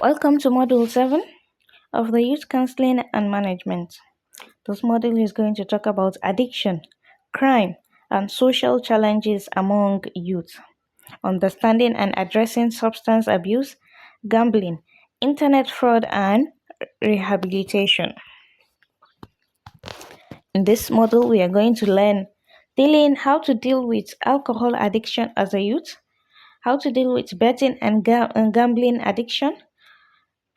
Welcome to Module 7 of the Youth Counselling and Management. This module is going to talk about addiction, crime, and social challenges among youth, understanding and addressing substance abuse, gambling, internet fraud, and rehabilitation. In this module, we are going to learn dealing how to deal with alcohol addiction as a youth, how to deal with betting and gambling addiction,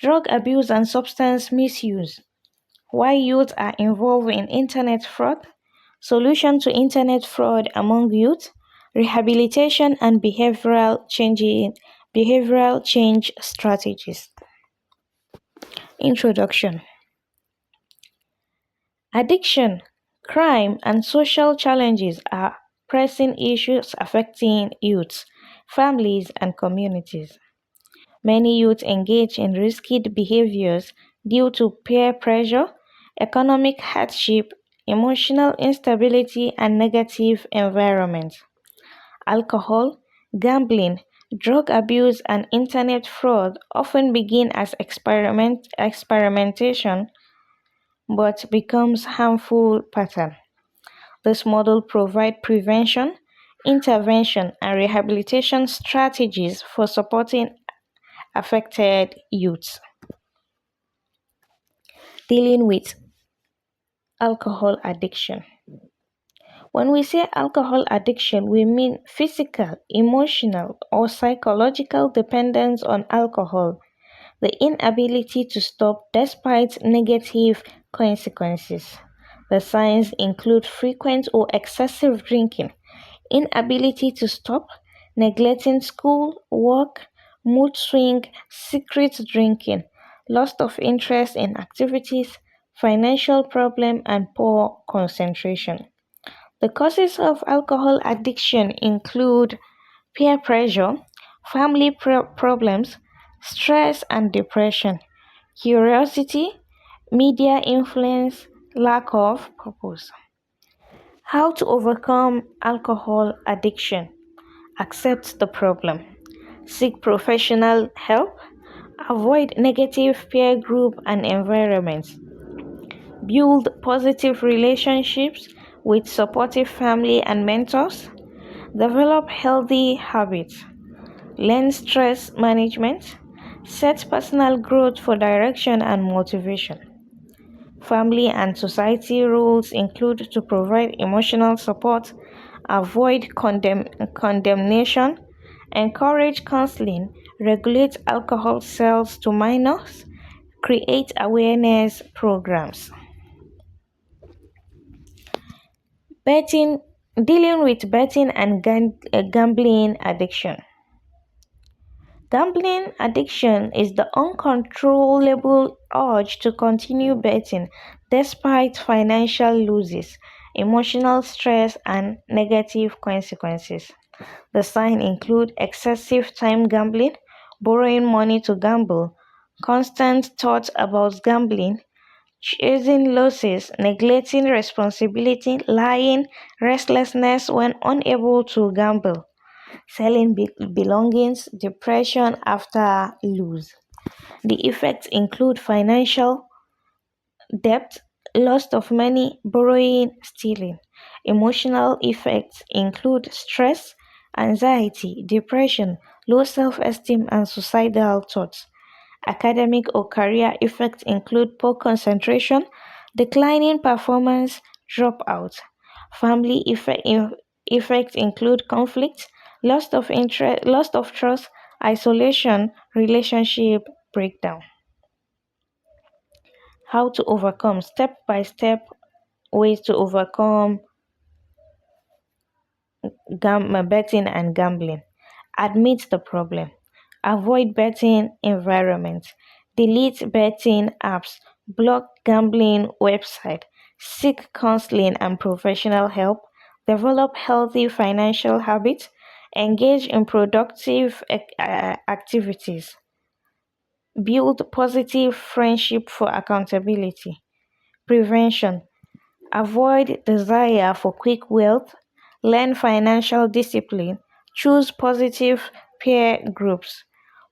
drug abuse and substance misuse, why youth are involved in internet fraud, solution to internet fraud among youth, rehabilitation and behavioral change strategies. Introduction. Addiction, crime, and social challenges are pressing issues affecting youth, families, and communities. Many youth engage in risky behaviors due to peer pressure, economic hardship, emotional instability, and negative environment. Alcohol, gambling, drug abuse, and internet fraud often begin as experimentation but becomes harmful pattern. This model provides prevention, intervention, and rehabilitation strategies for supporting affected youths. Dealing with alcohol addiction. When we say alcohol addiction, we mean physical, emotional, or psychological dependence on alcohol, the inability to stop despite negative consequences. The signs include frequent or excessive drinking, inability to stop, neglecting school, work, mood swing, secret drinking, loss of interest in activities, financial problem, and poor concentration. The causes of alcohol addiction include peer pressure, family problems, stress and depression, curiosity, media influence, lack of purpose. How to overcome alcohol addiction? Accept the problem. Seek professional help. Avoid negative peer group and environments. Build positive relationships with supportive family and mentors. Develop healthy habits. Learn stress management. Set personal growth for direction and motivation. Family and society roles include to provide emotional support, avoid condemnation, encourage counseling, regulate alcohol sales to minors, create awareness programs. Betting, dealing with betting and gambling addiction. Gambling addiction is the uncontrollable urge to continue betting despite financial losses, emotional stress, and negative consequences. The signs include excessive time gambling, borrowing money to gamble, constant thoughts about gambling, chasing losses, neglecting responsibility, lying, restlessness when unable to gamble, selling belongings, depression after lose. The effects include financial debt, loss of money, borrowing, stealing. Emotional effects include stress, anxiety, depression, low self-esteem, and suicidal thoughts. Academic or career effects include poor concentration, declining performance, dropout. Family effects include conflict, loss of interest, loss of trust, isolation, relationship breakdown. How to overcome step by step ways to overcome betting and gambling. Admit the problem. Avoid betting environments. Delete betting apps. Block gambling website. Seek counseling and professional help. Develop healthy financial habits. Engage in productive activities. Build positive friendship for accountability. Prevention. Avoid desire for quick wealth. Learn financial discipline. Choose positive peer groups.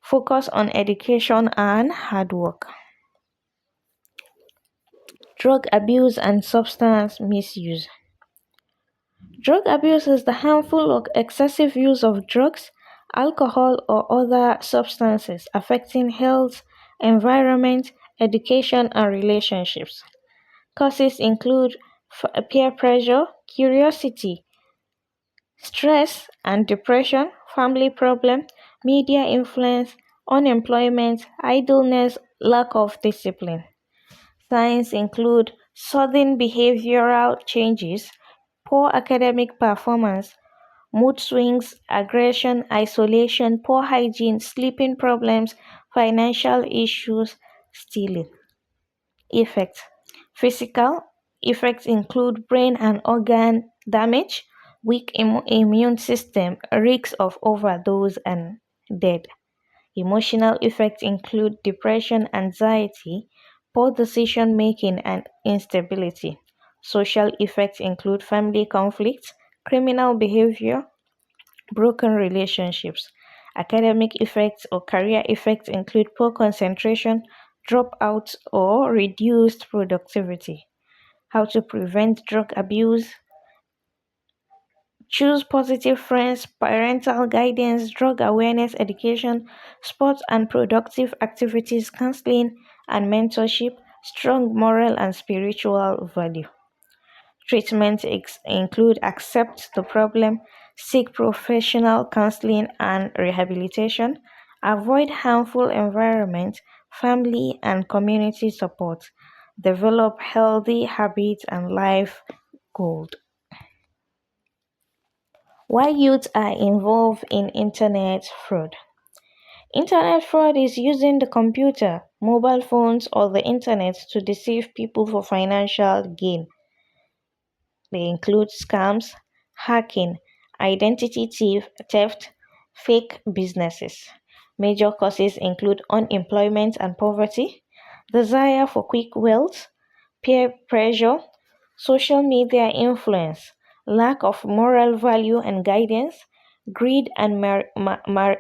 Focus on education and hard work. Drug abuse and substance misuse. Drug abuse is the harmful or excessive use of drugs, alcohol, or other substances affecting health, environment, education, and relationships. Causes include peer pressure, curiosity, stress and depression, family problem, media influence, unemployment, idleness, lack of discipline. Signs include sudden behavioral changes, poor academic performance, mood swings, aggression, isolation, poor hygiene, sleeping problems, financial issues, stealing. Effects. Physical effects include brain and organ damage, weak immune system, risks of overdose and death. Emotional effects include depression, anxiety, poor decision making, and instability. Social effects include family conflicts, criminal behavior, broken relationships. Academic effects or career effects include poor concentration, dropouts, or reduced productivity. How to prevent drug abuse? Choose positive friends, parental guidance, drug awareness education, sports and productive activities, counseling and mentorship, strong moral and spiritual value. Treatment include accept the problem, seek professional counseling and rehabilitation, avoid harmful environment, family and community support, develop healthy habits and life goals. Why youth are involved in internet fraud? Internet fraud is using the computer, mobile phones, or the internet to deceive people for financial gain. They include scams, hacking, identity theft, fake businesses. Major causes include unemployment and poverty, desire for quick wealth, peer pressure, social media influence, lack of moral value and guidance, greed and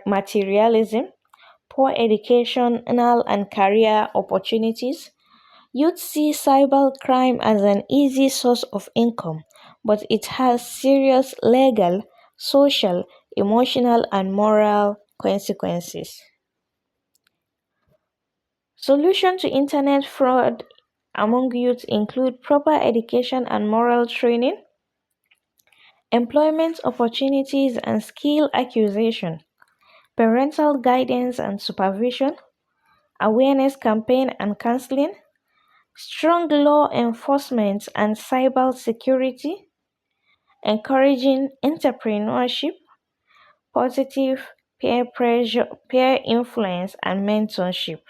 materialism, poor educational and career opportunities. Youth see cybercrime as an easy source of income, but it has serious legal, social, emotional, and moral consequences. Solutions to internet fraud among youth include proper education and moral training, employment opportunities and skill acquisition, parental guidance and supervision, awareness campaign and counseling, strong law enforcement and cyber security, encouraging entrepreneurship, positive peer pressure, peer influence and mentorship.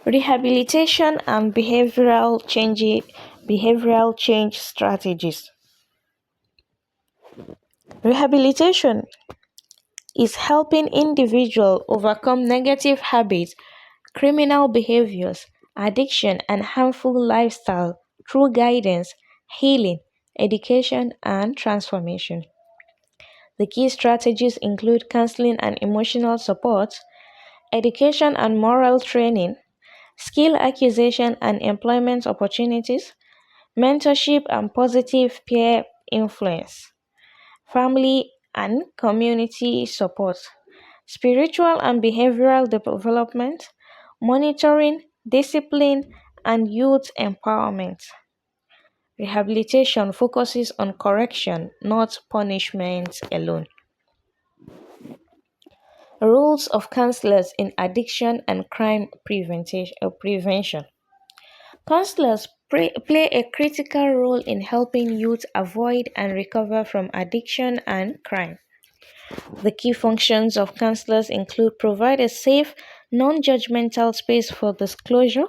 Rehabilitation and behavioral change strategies. Rehabilitation is helping individuals overcome negative habits, criminal behaviors, addiction, and harmful lifestyle through guidance, healing, education, and transformation. The key strategies include counseling and emotional support, education and moral training, skill acquisition and employment opportunities, mentorship and positive peer influence, family and community support, spiritual and behavioral development, monitoring, discipline, and youth empowerment. Rehabilitation focuses on correction, not punishment alone. Roles of counselors in addiction and crime prevention. Counselors play a critical role in helping youth avoid and recover from addiction and crime. The key functions of counselors include provide a safe, non-judgmental space for disclosure,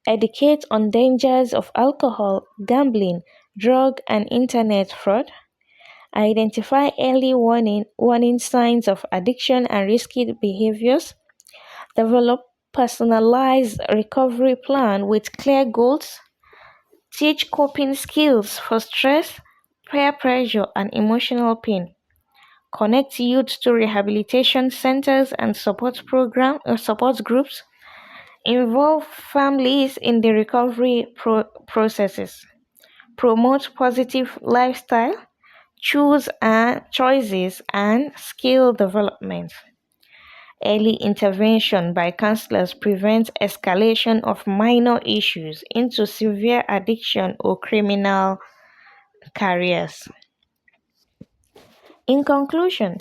educate on dangers of alcohol, gambling, drug and internet fraud, identify early warning signs of addiction and risky behaviors, develop personalized recovery plan with clear goals, teach coping skills for stress, peer pressure and emotional pain, connect youth to rehabilitation centers and support groups, involve families in the recovery processes, promote positive lifestyle, choices and skill development. Early intervention by counselors prevents escalation of minor issues into severe addiction or criminal careers. In conclusion,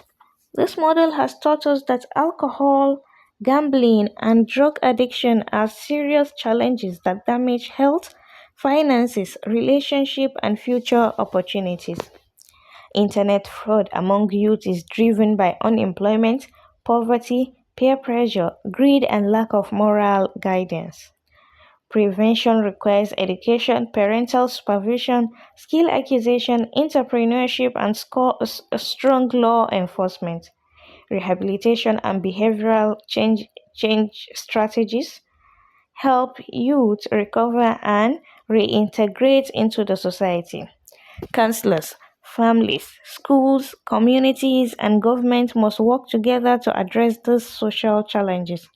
this model has taught us that alcohol, gambling, and drug addiction are serious challenges that damage health, finances, relationship, and future opportunities. Internet fraud among youth is driven by unemployment, poverty, peer pressure, greed, and lack of moral guidance. Prevention requires education, parental supervision, skill acquisition, entrepreneurship, and strong law enforcement. Rehabilitation and behavioral change strategies help youth recover and reintegrate into the society. Counselors, families, schools, communities, and government must work together to address these social challenges.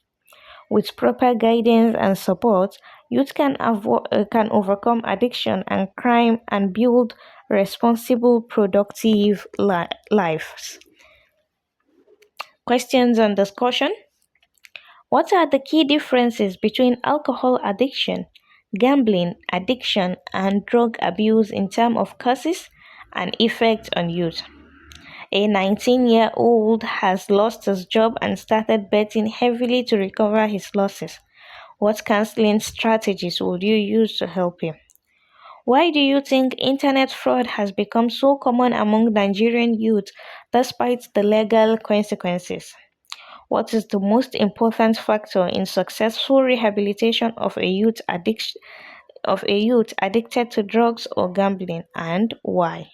With proper guidance and support, youth can overcome addiction and crime and build responsible, productive lives. Questions and discussion. What are the key differences between alcohol addiction, gambling addiction, and drug abuse in terms of causes and effect on youth? A 19-year-old has lost his job and started betting heavily to recover his losses. What counseling strategies would you use to help him? Why do you think internet fraud has become so common among Nigerian youth despite the legal consequences? What is the most important factor in successful rehabilitation of a youth addicted to drugs or gambling, and why?